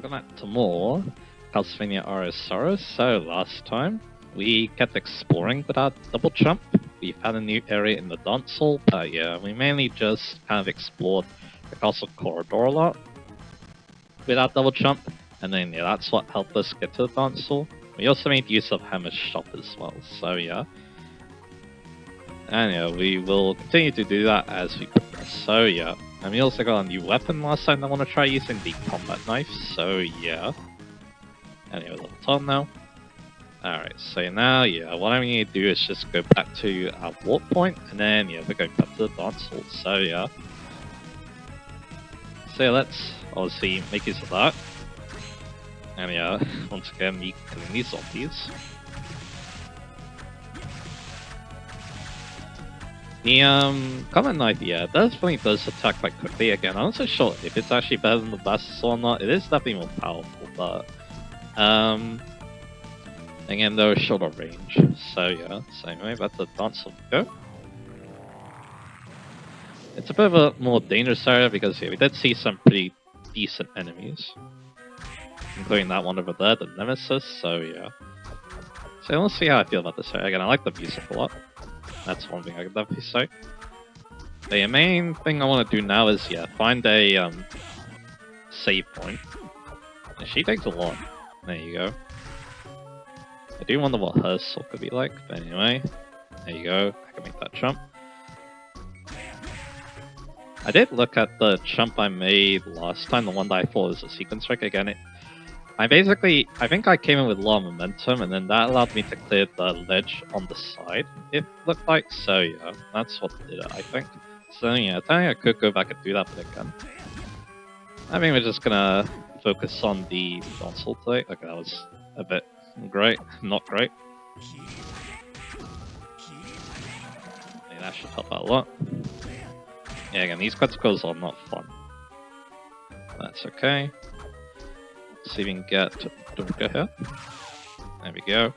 Welcome back to more Castlevania Aria of Sorrow. So last time we kept exploring without double jump. We found a new area in the dance hall, but yeah, we mainly just kind of explored the castle corridor a lot without double jump, and then yeah, that's what helped us get to the dance hall. We also made use of Hammer's shop as well, so yeah. And yeah, we will continue to do that as we progress. So yeah, and we also got a new weapon last time I want to try using the combat knife, so yeah. Anyway, level 12 now. Alright, so now, yeah, what I need to do is just go back to our warp point, and then, yeah, we're going back to the dance hall, so yeah. So yeah, let's obviously make use of that. And yeah, once again, me killing these zombies. The combat knife, yeah, definitely does attack quite quickly. Again, I'm not so sure if it's actually better than the Bast or not. It is definitely more powerful, but again, they're shorter range. So yeah, so anyway, that's the dance hall we go. It's a bit of a more dangerous area because yeah, we did see some pretty decent enemies, including that one over there, the Nemesis. So yeah, so we'll see how I feel about this area. Again, I like the music a lot. That's one thing I can definitely say. The main thing I want to do now is, yeah, find a save point. And she takes a lot. There you go. I do wonder what her soul could be like, but anyway. There you go. I can make that jump. I did look at the jump I made last time, the one that I thought was a sequence trick. Again, I think I came in with a lot of momentum, and then that allowed me to clear the ledge on the side, it looked like. So yeah, that's what did it, I think. So yeah, I think I could go back and do that, but again, I think we're just gonna focus on the console today. Okay, that was a bit great, not great. Yeah, that should help out a lot. Yeah, again, these criticals are not fun. That's okay. Let's see if we can get Durga here. There we go.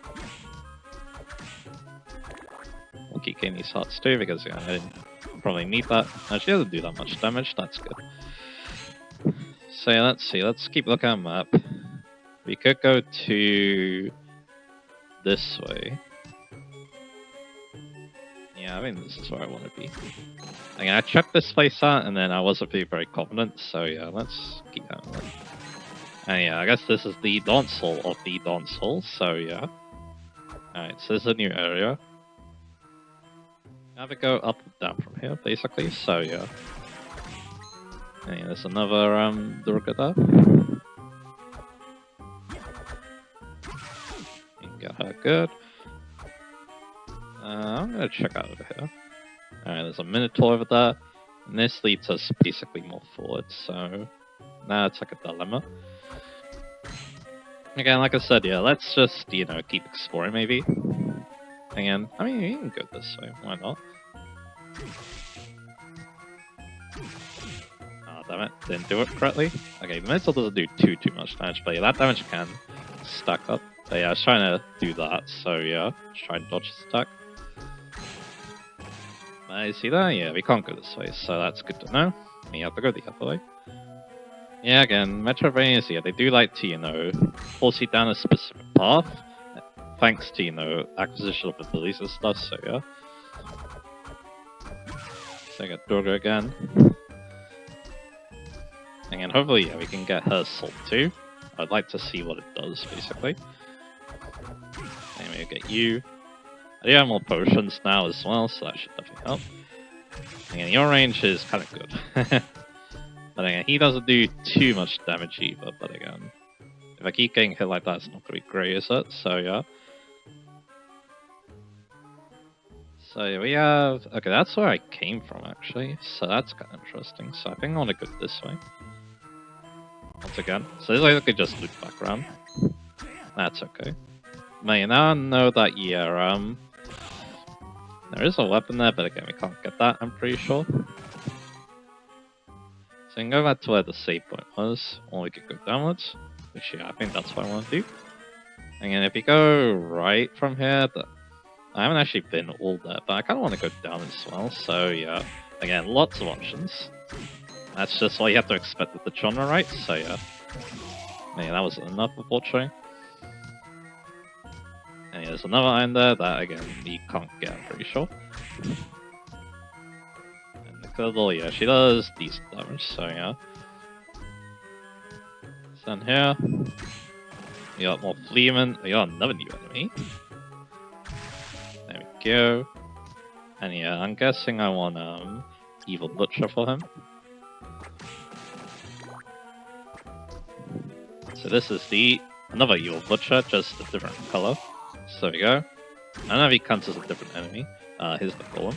We'll keep getting these hearts too because yeah, I didn't probably need that. She doesn't do that much damage, that's good. So yeah, let's see, let's keep looking at the map. We could go to this way. Yeah, I think this is where I want to be. Again, I checked this place out and then I wasn't feeling very confident, so yeah, let's keep that one. And yeah, I guess this is the dance hall of the dance hall, so yeah. Alright, so this is a new area. Now we go up and down from here, basically, so yeah. And yeah, there's another Durga there. You can get her good. I'm gonna check out over here. Alright, there's a Minotaur over there. And this leads us basically more forward, so now it's like a dilemma. Again, like I said, yeah, let's just, you know, keep exploring maybe. Again, I mean, you can go this way, why not? Oh, damn it, didn't do it correctly. Okay, the missile doesn't do too much damage, but yeah, that damage can stack up. But yeah, I was trying to do that, so yeah, just try and dodge this attack. You see that? Yeah, we can't go this way, so that's good to know. We have to go the other way. Yeah, again, Metroidvanias, yeah, they do like to, you know, force you down a specific path, thanks to, you know, acquisition of abilities and stuff, so yeah. So I got Durga again. And hopefully, yeah, we can get her soul too. I'd like to see what it does, basically. Anyway, we'll get you. I do have more potions now as well, so that should definitely help. Again, your range is kind of good. But again, he doesn't do too much damage either, but again, if I keep getting hit like that, it's not going to be great, is it? So yeah. So yeah, we have... Okay, that's where I came from, actually. So that's kind of interesting. So I think I want to go this way. Once again. So this is like just loop back around. That's okay. But yeah, now I know that, yeah, there is a weapon there, but again, we can't get that, I'm pretty sure. So we can go back to where the save point was, or we could go downwards, which yeah, I think that's what I want to do. And then if you go right from here, I haven't actually been all there, but I kind of want to go down as well, so yeah. Again, lots of options. That's just what you have to expect with the genre, right? So yeah. Man, that was enough, unfortunately. And there's another iron there that, again, he can't get, I'm pretty sure. And the Curdle, yeah, she does decent damage, so yeah. Stand here. We got more Fleeman. We got another new enemy. There we go. And yeah, I'm guessing I want Evil Butcher for him. So this is another Evil Butcher, just a different color. So there we go. I don't know if he counts as a different enemy. Here's the Golem.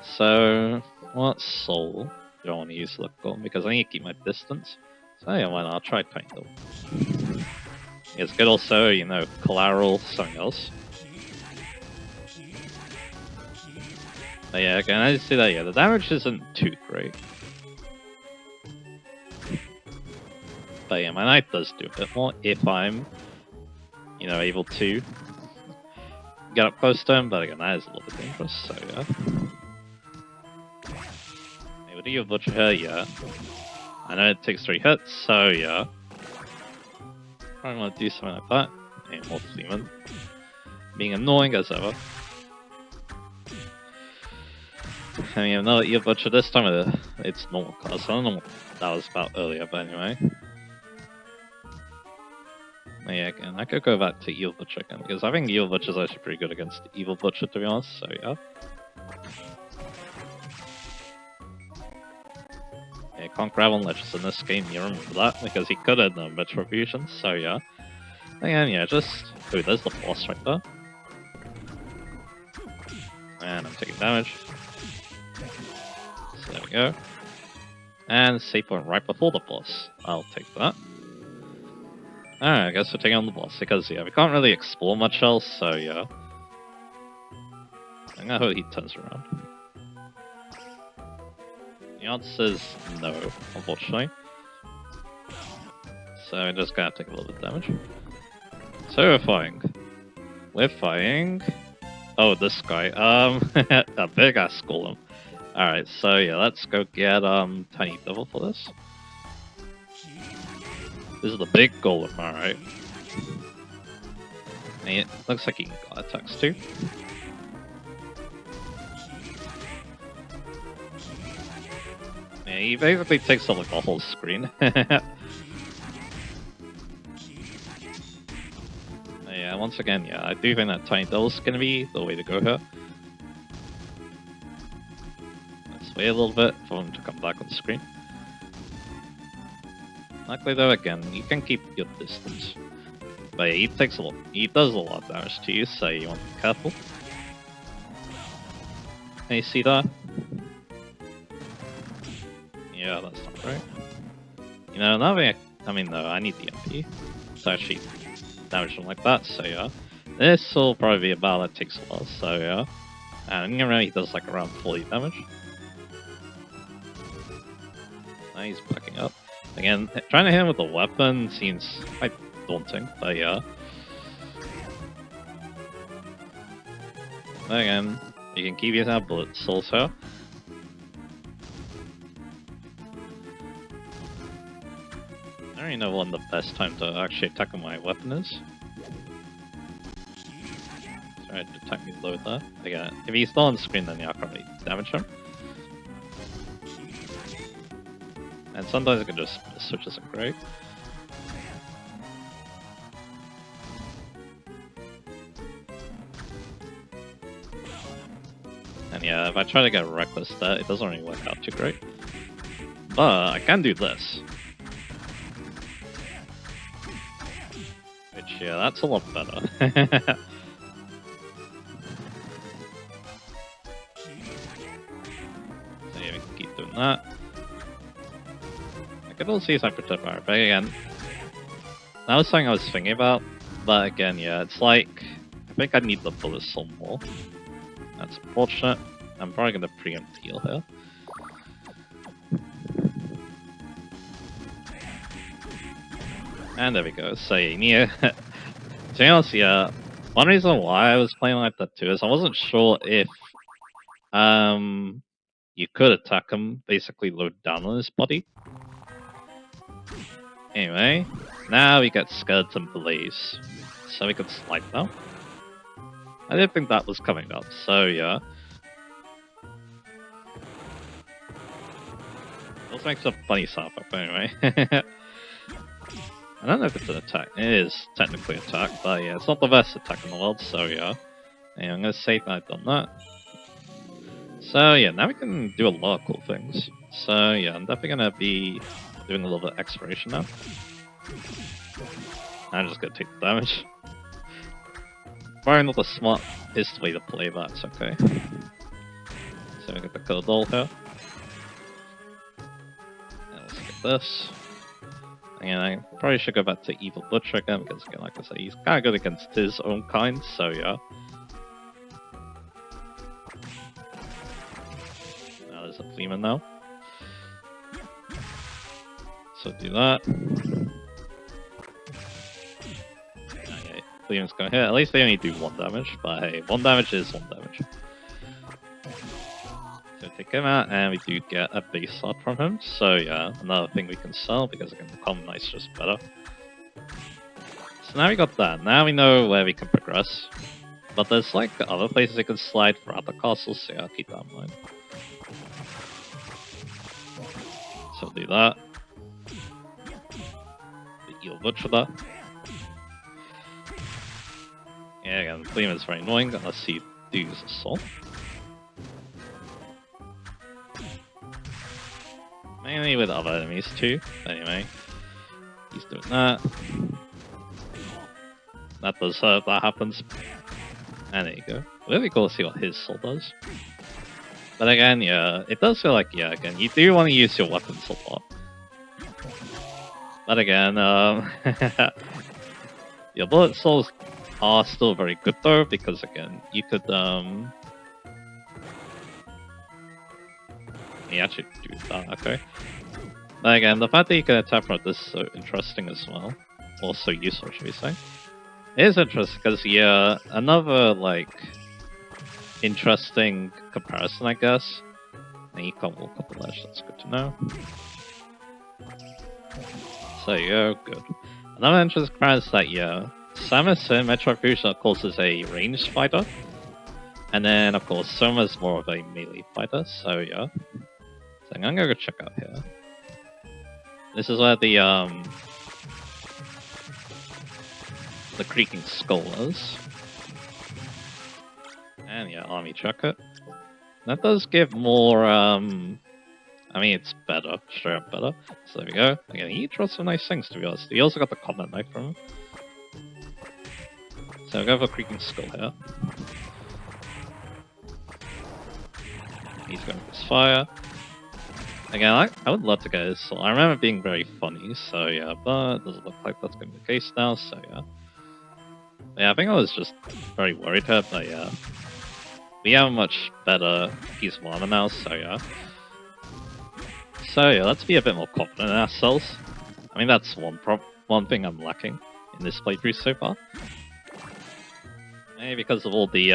So what soul do I want to use for the Golem? Because I need to keep my distance. So yeah, why not? I'll try Tiny Devil. It's good also, you know, collateral, something else. But yeah, again, I see that, yeah, the damage isn't too great. But yeah, my knight does do a bit more if I'm, you know, able to get up close to him, but again, that is a little bit dangerous, so yeah. Hey, what do you butcher here? Yeah. I know it takes 3 hits, so yeah. Probably want to do something like that. And more Fleeman. Being annoying as ever. I mean, another ear butcher. This time it's normal class. I don't know what that was about earlier, but anyway. Yeah, again, I could go back to Evil Butcher again, because I think Evil Butcher is actually pretty good against Evil Butcher, to be honest, so yeah. Yeah, can't grab on ledges in this game, you remember that, because he could have done Retribution, so yeah. Again, yeah, just... Ooh, there's the boss right there. And I'm taking damage. So there we go. And save point right before the boss. I'll take that. Alright, I guess we're taking on the boss, because yeah, we can't really explore much else, so yeah. I know he turns around. The answer is no, unfortunately. So I'm just gonna take a little bit of damage. So we're fighting. We're fighting... Oh, this guy. A big ass golem. Alright, so yeah, let's go get Tiny Devil for this. This is the big golem, alright. It looks like he can got attacks too. Yeah, he basically takes up like the whole screen. Yeah, once again, yeah, I do think that Tiny Devil's gonna be the way to go here. Let's wait a little bit for him to come back on the screen. Luckily though, again, you can keep your distance. But yeah, he does a lot of damage to you, so you want to be careful. Can you see that? Yeah, that's not right. You know, now I mean, no, I need the MP to actually damage him like that, so yeah. This will probably be a battle that takes a while, so yeah. And you know, he does like around 40 damage. Now he's backing up. Again, trying to hit him with a weapon seems quite daunting, but yeah. But again, you can keep using our bullets also. I don't even know when the best time to actually attack with my weapon is. Sorry, to attack me low there. Again, if he's still on the screen, then yeah, I can't really damage him. And sometimes I can just miss, which isn't great. And yeah, if I try to get reckless there, it doesn't really work out too great. But I can do this. Which, yeah, that's a lot better. So yeah, we can keep doing that. I could also use Hypertip Power, but again, that was something I was thinking about. But again, yeah, it's like, I think I need the bullet soul more. That's unfortunate. I'm probably gonna preempt heal here. And there we go. So yeah, to be honest, yeah, one reason why I was playing like that too is I wasn't sure if you could attack him basically load down on his body. Anyway, now we get Skeleton Blaze. So we can slide now. I didn't think that was coming up, so yeah. This makes a funny sound effect, but anyway. I don't know if it's an attack. It is technically an attack, but yeah, it's not the best attack in the world, so yeah. And I'm gonna save that I've done that. So yeah, now we can do a lot of cool things. So yeah, I'm definitely gonna be doing a little bit of exploration now. I'm just gonna take the damage. Probably not the smartest way to play that, it's okay. So we get the gold doll here. And let's get this. And I probably should go back to Evil Butcher again, because again, like I said, he's kinda good against his own kind, so yeah. Now there's a Fleeman now. So do that. Okay, Fleeman's gonna hit. At least they only do 1 damage, but hey, 1 damage is 1 damage. So take him out, and we do get a base slot from him. So yeah, another thing we can sell, because again, the common knight's just better. So now we got that. Now we know where we can progress. But there's like other places we can slide throughout the castle, so yeah, I'll keep that in mind. So do that. You'll butcher that. Yeah, again, Fleeman is very annoying unless he does assault. Mainly with other enemies too. Anyway, he's doing that. That does hurt, that happens. And there you go. Really cool to see what his soul does. But again, yeah, it does feel like, yeah, again, you do want to use your weapons a lot. But again, your bullet souls are still very good though, because again, you could, you actually do that, okay. But again, the fact that you can attack from this is so interesting as well. Also useful, should we say. It is interesting, because yeah, another, like, interesting comparison, I guess. And you can't walk up the ledge, that's good to know. So yeah, good. Another interesting comparison is that, yeah, Samus in Metroid Fusion, of course, is a ranged fighter. And then, of course, Soma's more of a melee fighter, so yeah. So I'm gonna go check out here. This is where the creaking skull is. And yeah, army check it. That does give more, I mean, it's better, straight up better. So there we go. Again, he draws some nice things, to be honest. He also got the combat knife from him. So we'll go for creaking skull here. He's going for his fire. Again, I would love to get his soul. I remember it being very funny, so yeah, but it doesn't look like that's going to be the case now, so yeah. But yeah, I think I was just very worried here, but yeah. We have a much better piece of armor now, so yeah. So yeah, let's be a bit more confident in ourselves. I mean, that's one thing I'm lacking in this playthrough so far. Maybe because of all the,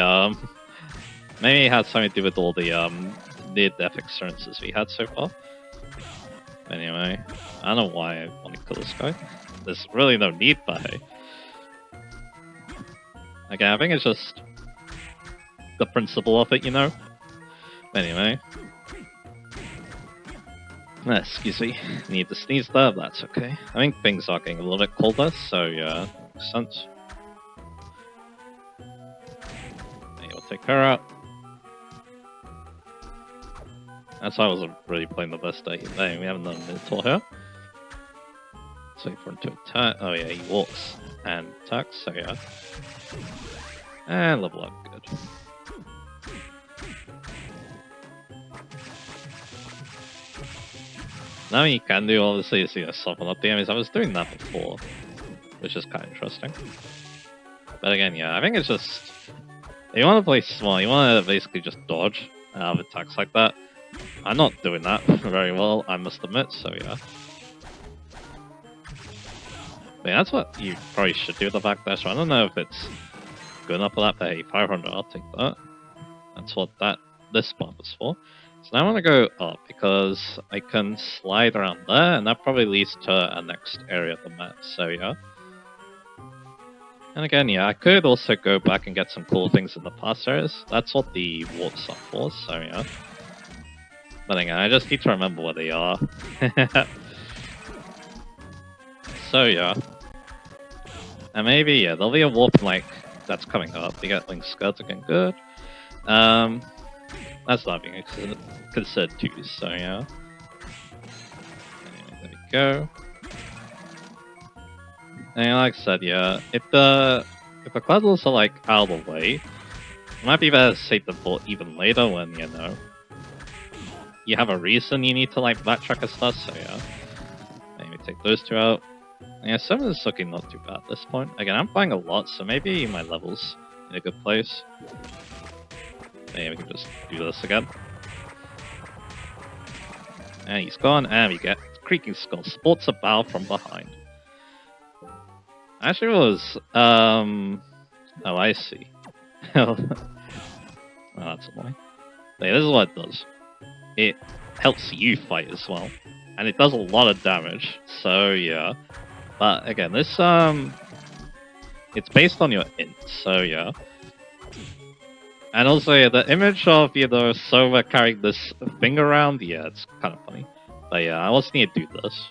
maybe it had something to do with all the, near-death experiences we had so far. Anyway, I don't know why I want to kill this guy. There's really no need, but hey. Again, I think it's just the principle of it, you know? Anyway. Excuse me. Need to sneeze there, but that's okay. I think things are getting a little bit colder, so yeah, makes sense. Okay, we'll take her out. That's why I wasn't really playing the best day. Hey, we haven't done a Minotaur here. Let's wait for him to attack. Oh yeah, he walks and attacks, so yeah. And level up, good. Now you can do, obviously, is, you know, soften up the enemies. I was doing that before, which is kind of interesting. But again, yeah, I think it's just... If you want to play smart, you want to basically just dodge out of attacks like that. I'm not doing that very well, I must admit, so yeah. But yeah, that's what you probably should do with the backdash. I don't know if it's good enough for that, but hey, 500, I'll take that. That's what this buff is for. So now I want to go up because I can slide around there, and that probably leads to a next area of the map. So yeah. And again, yeah, I could also go back and get some cool things in the past areas. That's what the warps are for, so yeah. But again, I just need to remember what they are. So yeah. And maybe, yeah, there'll be a warp like that's coming up. We get Link's skirts again, good. That's not being considered too, so yeah. Anyway, there we go. And like I said, yeah, if the puzzles are like out of the way, it might be better to save them for even later when, you know, you have a reason you need to like backtrack and stuff, so yeah. Maybe take those two out. Yeah, some of this is looking not too bad at this point. Again, I'm buying a lot, so maybe my level's in a good place. Maybe we can just do this again. And he's gone, and we get Creaking Skull. Sports a bow from behind. Actually, it was, oh, I see. Oh, that's annoying. Yeah, this is what it does. It helps you fight as well. And it does a lot of damage, so yeah. But again, this, it's based on your int, so yeah. And also, yeah, the image of, you know, Sova carrying this thing around, yeah, it's kind of funny. But yeah, I also need to do this.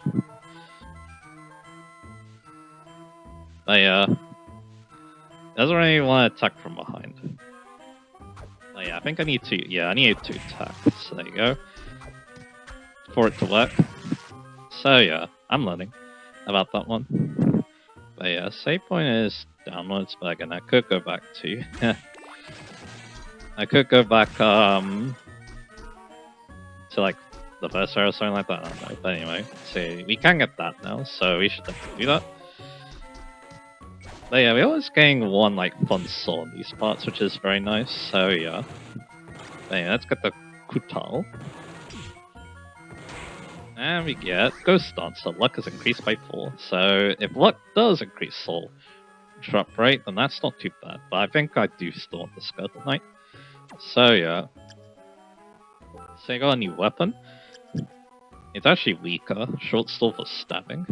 But yeah, doesn't really want to attack from behind. But yeah, I think I need to, yeah, I need to attack, so there you go. For it to work. So yeah, I'm learning about that one. But yeah, save point is downwards, but again, I could go back to... I could go back, to like, the first area or something like that, I don't know. But anyway, see, we can get that now, so we should definitely do that. But yeah, we're always getting one, like, fun soul in these parts, which is very nice, so yeah. But yeah, let's get the Kutal. And we get Ghost Dancer. Luck is increased by 4. So if luck does increase soul drop rate, then that's not too bad. But I think I do still want the Skeleton Knight. So yeah. So you got a new weapon. It's actually weaker. Short sword for stabbing.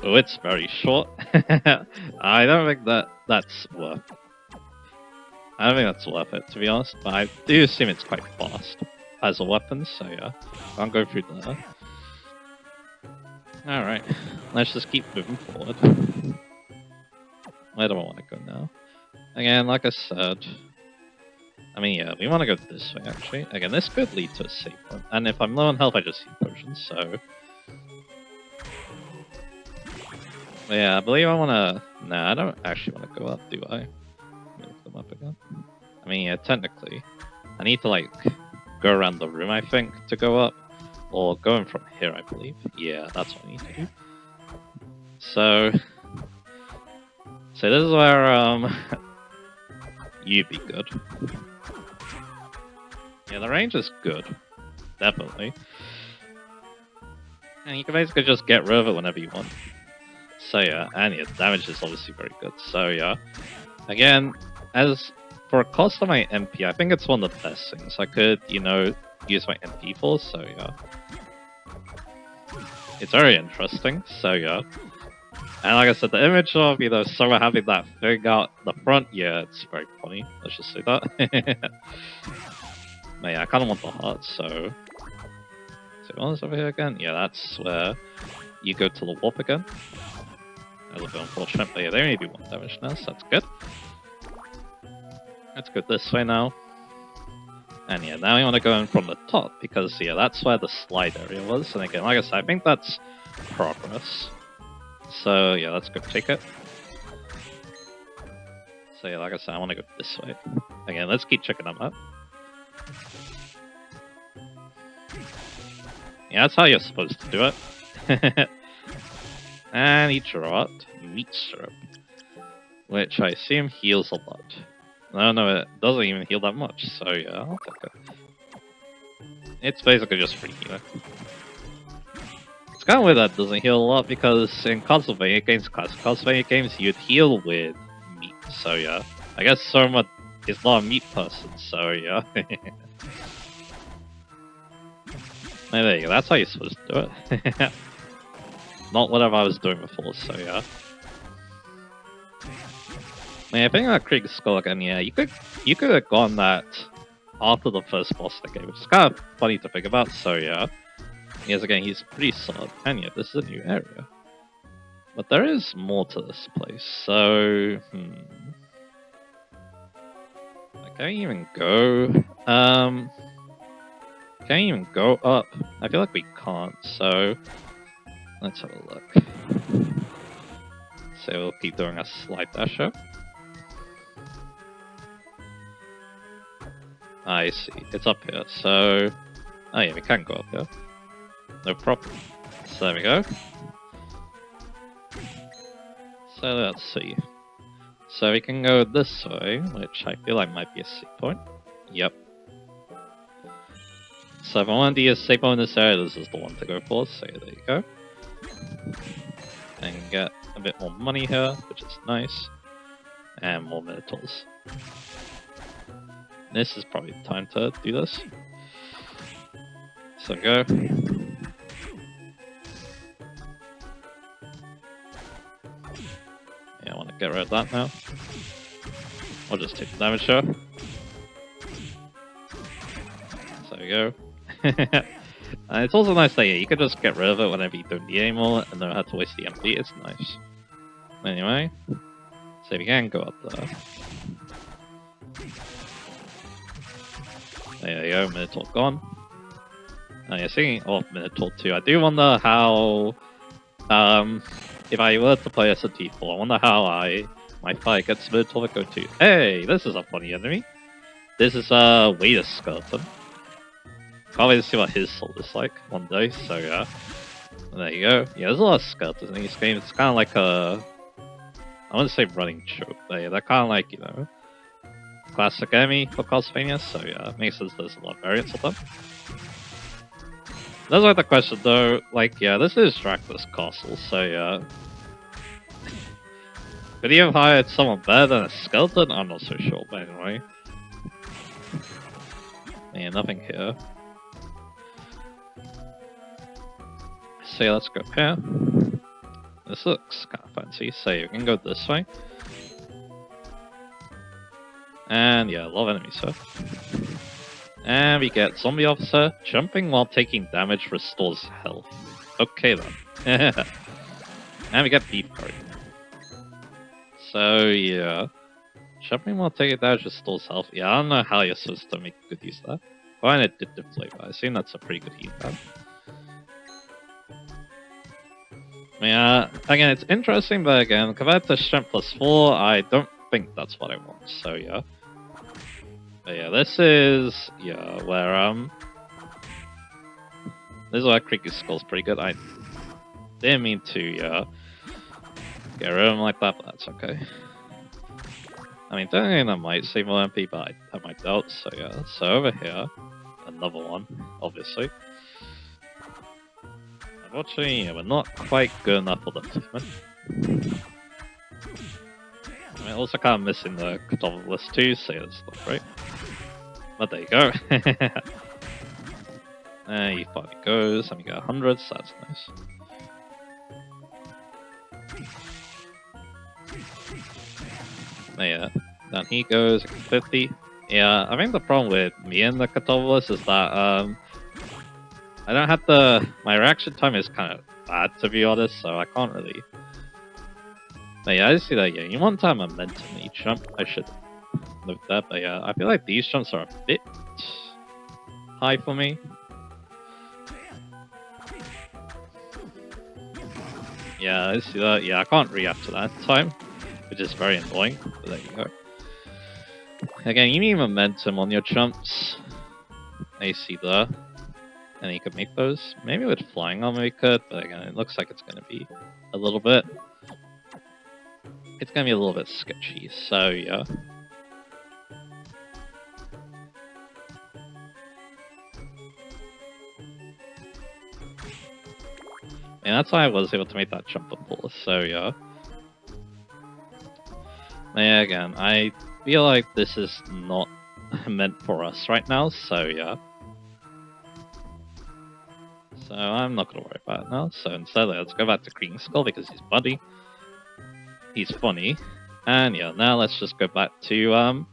Oh, it's very short. I don't think that's worth. I don't think that's worth it, to be honest. But I do assume it's quite fast as a weapon. So yeah, I'll go through there. All right, let's just keep moving forward. Where do I want to go now? Again, like I said. I mean, yeah, we want to go this way, actually. Again, this could lead to a save point. And if I'm low on health, I just need potions, so... But yeah, I believe I want to... Nah, I don't actually want to go up, do I? Move them up again. I mean, yeah, technically. I need to, like, go around the room, I think, to go up. Or going from here, I believe. Yeah, that's what I need to do. So... So this is where, you'd be good. Yeah, the range is good. Definitely. And you can basically just get rid of it whenever you want. So yeah, and yeah, damage is obviously very good. So yeah. Again, as for a cost of my MP, I think it's one of the best things I could, you know, use my MP for, so yeah. It's very interesting, so yeah. And like I said, the image of, you know, Sora having that thing out the front, yeah, it's very funny. Let's just say that. But yeah, I kind of want the heart, so... So what is over here again? Yeah, that's where you go to the warp again. A little bit unfortunate, but yeah, they only do 1 damage now, so that's good. Let's go this way now. And yeah, now we want to go in from the top, because yeah, that's where the slide area was. And again, like I said, I think that's progress. So yeah, let's go take it. So yeah, like I said, I want to go this way. Again, let's keep checking them out. Yeah, that's how you're supposed to do it. And he dropped Meat Syrup, which I assume heals a lot. No, it doesn't even heal that much, so yeah, I'll take it. It's basically just free healing. It's kind of weird that it doesn't heal a lot, because in Castlevania games, you'd heal with meat, so yeah. I guess Soma is not a meat person, so yeah. Hey, there you go, that's how you're supposed to do it. Not whatever I was doing before, so yeah. I think that Krieg's Skull again, yeah, you could have gone that after the first boss of the game, which is kind of funny to think about, so yeah. Yes, again, he's pretty solid, and yeah, this is a new area. But there is more to this place, so... I can't even go... Can't even go up. I feel like we can't, so... Let's have a look. So we'll keep doing a slide dash up. I see. It's up here, so... Oh yeah, we can go up here. No problem. So there we go. So let's see. So we can go this way, which I feel like might be a save point. Yep. So if I want to use save point in this area, this is the one to go for, so there you go. And get a bit more money here, which is nice. And more Minotaurs. This is probably the time to do this. So go. Yeah, I want to get rid of that now. I'll just take the damage here. So we go. It's also nice that you can just get rid of it whenever you don't need it anymore and don't have to waste the MP. It's nice. Anyway, so we can go up there. There you go, Minotaur gone. Oh yeah, speaking of Minotaur 2, I do wonder how, if I were to play as a default, I wonder how my fight against Minotaur would go to. Hey, this is a funny enemy. This is a Wader Skeleton. Can't wait to see what his soul is like one day, so yeah. And there you go. Yeah, there's a lot of skeletons in this game. It's kind of like a... I wouldn't say running joke, but yeah, they're kind of like, you know, classic enemy for Castlevania, so yeah, it makes sense there's a lot of variants of them. That's like the question though, like, yeah, this is Dracula's castle, so yeah. Could he have hired someone better than a skeleton? I'm not so sure, but anyway. Yeah, nothing here. So yeah, let's go here. This looks kind of fancy, so you can go this way. And yeah, a lot of enemies here. And we get Zombie Officer. Jumping while taking damage restores health. Okay then. And we get Beef Curry. So yeah. Jumping while taking damage restores health. Yeah, I don't know how you're supposed to make good use of that. Quite an addictive flavor. I assume that's a pretty good heat pad. Yeah, again, it's interesting, but again, compared to Strength plus 4, I don't think that's what I want, so yeah. But yeah, this is, yeah, where, this is where Creaky Skull's pretty good. I didn't mean to, yeah, get rid of him like that, but that's okay. I mean, technically that might save more MP, but I have my doubts, so yeah. So over here, another one, obviously. Unfortunately, yeah, we're not quite good enough for the achievement. I mean, also kind of missing the Cthulhu list too, so yeah, that's not great. But there you go. There he finally goes, and we get 100, so that's nice. Yeah, then he goes, 50. Yeah, I think the problem with me and the Cthulhu list is that, I don't have the... My reaction time is kind of bad, to be honest, so I can't really... But yeah, I see that, yeah, you want to have momentum in each jump. I should note that, but yeah, I feel like these jumps are a bit high for me. Yeah, I see that. Yeah, I can't react to that time, which is very annoying, but there you go. Again, you need momentum on your jumps. I see there. And you could make those. Maybe with flying armor we could, but again, it looks like it's going to be a little bit... It's going to be a little bit sketchy, so yeah. And that's why I was able to make that jump before, so yeah. Yeah, again, I feel like this is not meant for us right now, so yeah. So I'm not gonna worry about it now. So instead, let's go back to Green Skull because he's buddy. He's funny. And yeah, now let's just go back to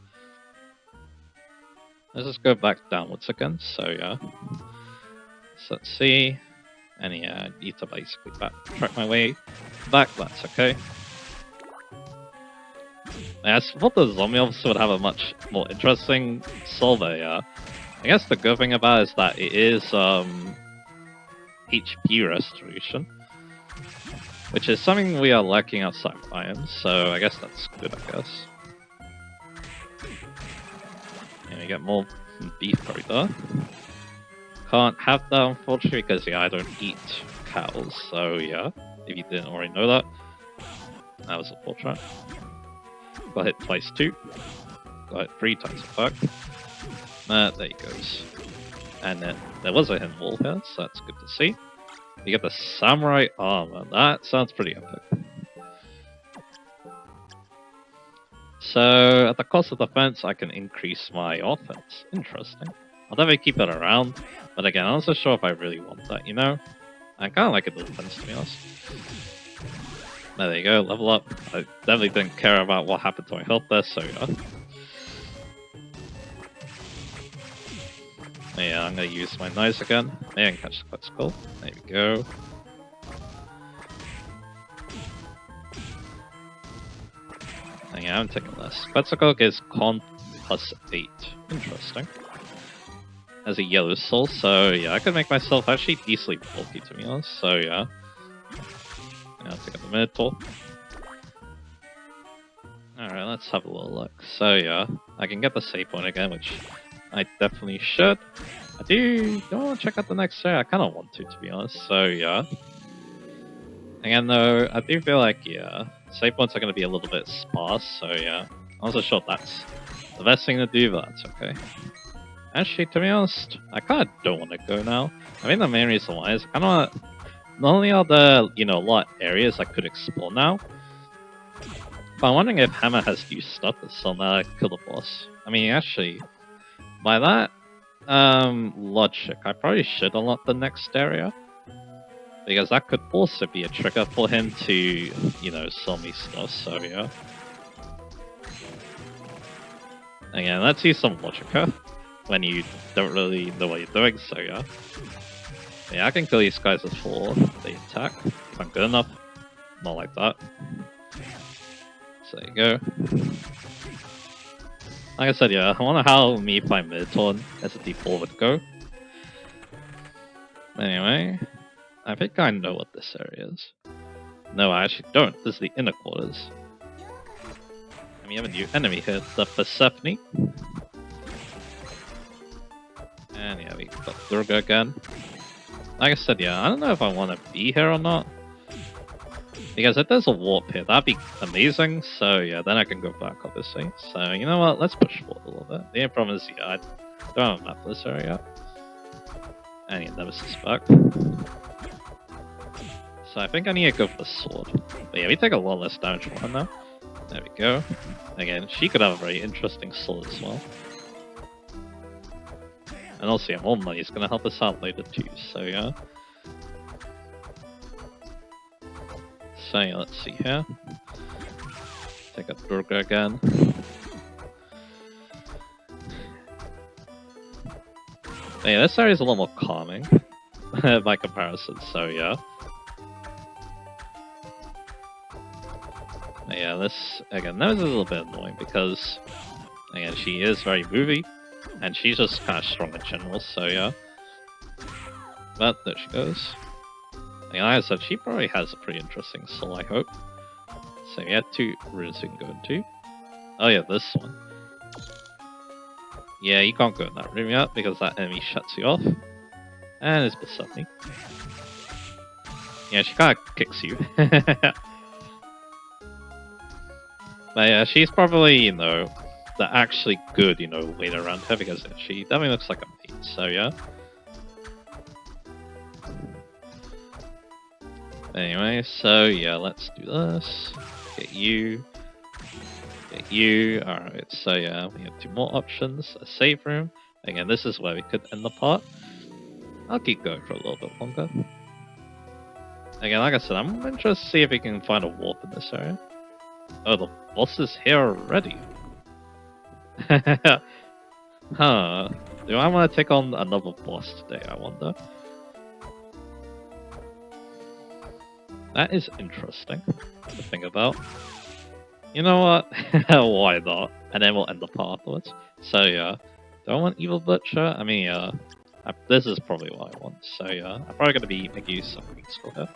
let's just go back downwards again. So yeah. So let's see. And yeah, I need to basically backtrack my way back. That's okay. Yeah, I thought the zombie officer would have a much more interesting solver, yeah. I guess the good thing about it is that it is HP restoration, which is something we are lacking outside biomes, so I guess that's good, I guess. And we get more beef right there. Can't have that, unfortunately, because yeah, I don't eat cows, so yeah, if you didn't already know that, that was unfortunate. Got hit twice too. Got hit 3 times in fact. There he goes. And then there was a hidden wall here, so that's good to see. You get the samurai armor. That sounds pretty epic. So at the cost of defense, I can increase my offense. Interesting. I'll definitely keep it around, but again, I'm not so sure if I really want that, you know? I kind of like it the defense, to be honest. There you go, level up. I definitely didn't care about what happened to my health there, so yeah. Yeah, I'm gonna use my knives again. And catch the Quetzalcoatl. There we go. And yeah, I'm taking less. Quetzalcoatl gives con plus 8. Interesting. As a yellow soul, so yeah, I could make myself actually decently bulky, to be honest, so yeah. I'll take up the Minotaur. Alright, let's have a little look. So yeah, I can get the save point again, which I definitely should. I do want to check out the next area. I kind of want to be honest, so yeah. Again though, I do feel like, yeah, save points are going to be a little bit sparse, so yeah. I'm also sure that's the best thing to do, but that's okay. Actually, to be honest, I kind of don't want to go now. I mean, the main reason why is I kind of want to... Not only are there, you know, a lot of areas I could explore now, but I'm wondering if Hammer has new stuff that's on that kill the boss. I mean, actually, by that logic, I probably should unlock the next area. Because that could also be a trigger for him to, you know, sell me stuff, so yeah. Again, let's use some logic when you don't really know what you're doing, so yeah. Yeah, I can kill these guys before they attack, if I'm good enough. Not like that. So there you go. Like I said, yeah, I wonder how me playing Minotaur as a default would go. Anyway, I think I know what this area is. No, I actually don't. This is the inner quarters. And we have a new enemy here, the Persephone. And yeah, we got Durga again. Like I said, yeah, I don't know if I want to be here or not. Because if there's a warp here, that'd be amazing. So yeah, then I can go back, obviously. So you know what? Let's push forward a little bit. The only problem is, yeah, I don't have a map for this area yet. And yeah, Nemesis back. So I think I need to go for the sword. But yeah, we take a lot less damage from her now. There we go. Again, she could have a very interesting sword as well. And also, yeah, more money is going to help us out later too, so yeah. So yeah, let's see here. Take up Durga again. But yeah, this area is a lot more calming by comparison, so yeah. But yeah, this, again, that was a little bit annoying because, again, she is very movie. And she's just kind of strong in general, so yeah. But there she goes. And like I said, she probably has a pretty interesting soul, I hope. So we have 2 rooms we can go into. Oh yeah, this one. Yeah, you can't go in that room yet because that enemy shuts you off. And it's Persephone. Yeah, she kind of kicks you. But yeah, she's probably, you know, the actually good, you know, way around her because she definitely looks like a mate, so yeah. Anyway, so yeah, let's do this. Get you. Get you. Alright, so yeah, we have 2 more options. A save room. Again, this is where we could end the part. I'll keep going for a little bit longer. Again, like I said, I'm interested to see if we can find a warp in this area. Oh, the boss is here already. Huh. Do I want to take on another boss today, I wonder? That is interesting to think about. You know what? Why not? And then we'll end the part afterwards. So yeah. Do I want Evil Butcher? I mean, yeah. This is probably what I want. So yeah. I'm probably going to be making use of Green Skull here.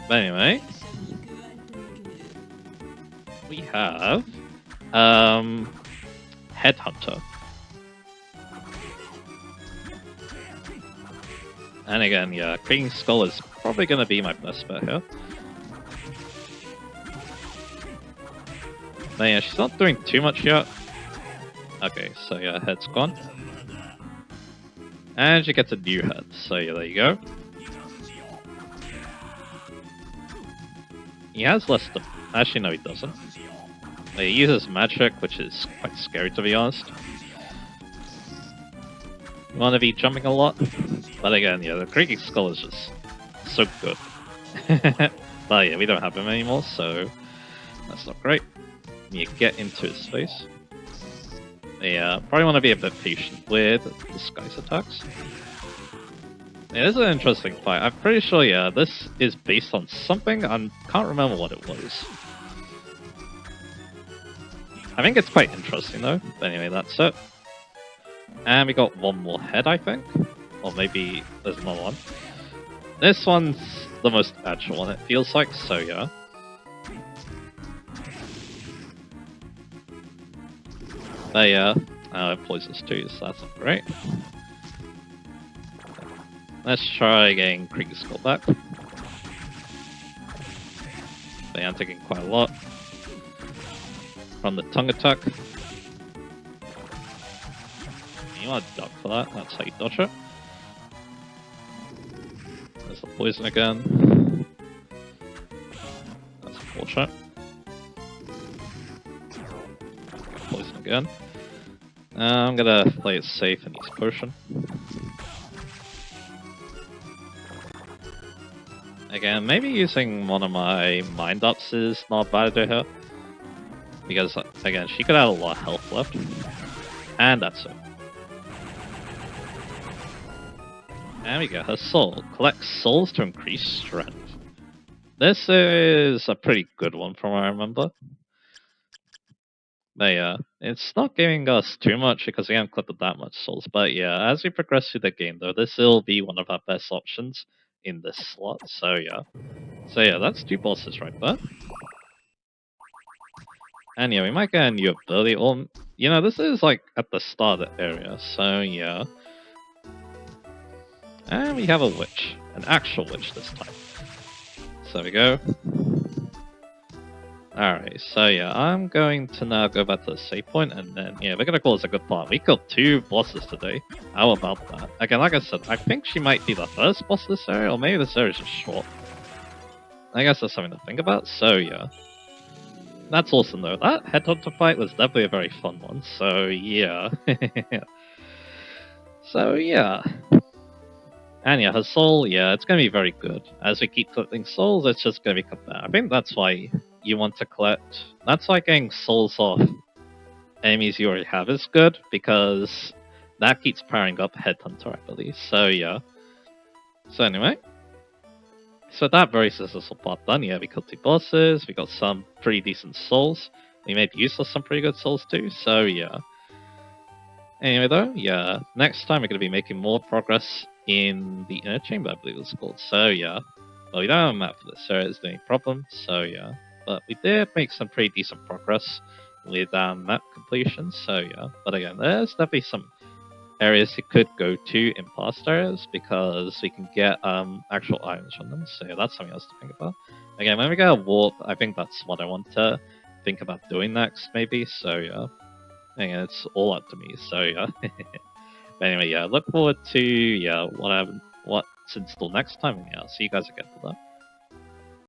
But anyway. We have... Headhunter. And again, yeah, Green Skull is probably going to be my best bet here. But yeah, she's not doing too much yet. Okay, so yeah, head's gone. And she gets a new head, so yeah, there you go. He has less stuff. Actually, no, he doesn't. He uses magic, which is quite scary to be honest. You want to be jumping a lot? But again, yeah, the Creaking Skull is just so good. But yeah, we don't have him anymore, so that's not great. You get into his face. Yeah, probably want to be a bit patient with disguise attacks. Yeah, this is an interesting fight. I'm pretty sure, yeah, this is based on something. I can't remember what it was. I think it's quite interesting though. But anyway, that's it. And we got one more head, I think. Or maybe there's another one. This one's the most actual one, it feels like, so yeah. But yeah, poisons too, so that's not great. Let's try getting Creaking Skull back. But yeah, I'm taking quite a lot from the tongue attack. You want to duck for that, that's how you dodge it. There's the poison again. That's unfortunate. Poison again. I'm gonna play it safe and use potion. Again, maybe using one of my mind ups is not a bad idea here. Because, again, she could have a lot of health left. And that's it. And we get her soul. Collect souls to increase strength. This is a pretty good one from what I remember. But yeah, it's not giving us too much because we haven't collected that much souls. But yeah, as we progress through the game though, this will be one of our best options in this slot. So yeah. So yeah, that's 2 bosses right there. And yeah, we might get a new ability, or, you know, this is like at the start of the area, so yeah. And we have a witch, an actual witch this time. So there we go. Alright, so yeah, I'm going to now go back to the save point, and then, yeah, we're gonna call this a good part. We killed 2 bosses today. How about that? Again, like I said, I think she might be the first boss of this area, or maybe this area is just short. I guess that's something to think about, so yeah. That's awesome though. That headhunter fight was definitely a very fun one, so yeah. So yeah. And yeah, her soul, yeah, it's gonna be very good. As we keep collecting souls, it's just gonna become better. I think that's why you want to collect... That's why getting souls off enemies you already have is good, because that keeps powering up Headhunter, I believe. So yeah. So anyway. So that very successful part done. Yeah, we killed 2 bosses, we got some pretty decent souls. We made use of some pretty good souls too, so yeah. Anyway though, yeah, next time we're going to be making more progress in the inner chamber, I believe it's called. So yeah, well we don't have a map for this, so it's no problem, so yeah. But we did make some pretty decent progress with map completion, so yeah. But again, there's definitely some areas you could go to in past areas because we can get actual items from them, so yeah, that's something else to think about. Again, when we get a warp, I think that's what I want to think about doing next, maybe, so yeah. Again, it's all up to me, so yeah. But anyway, yeah, look forward to, yeah, what's in store next time, and yeah, I'll see you guys again for that.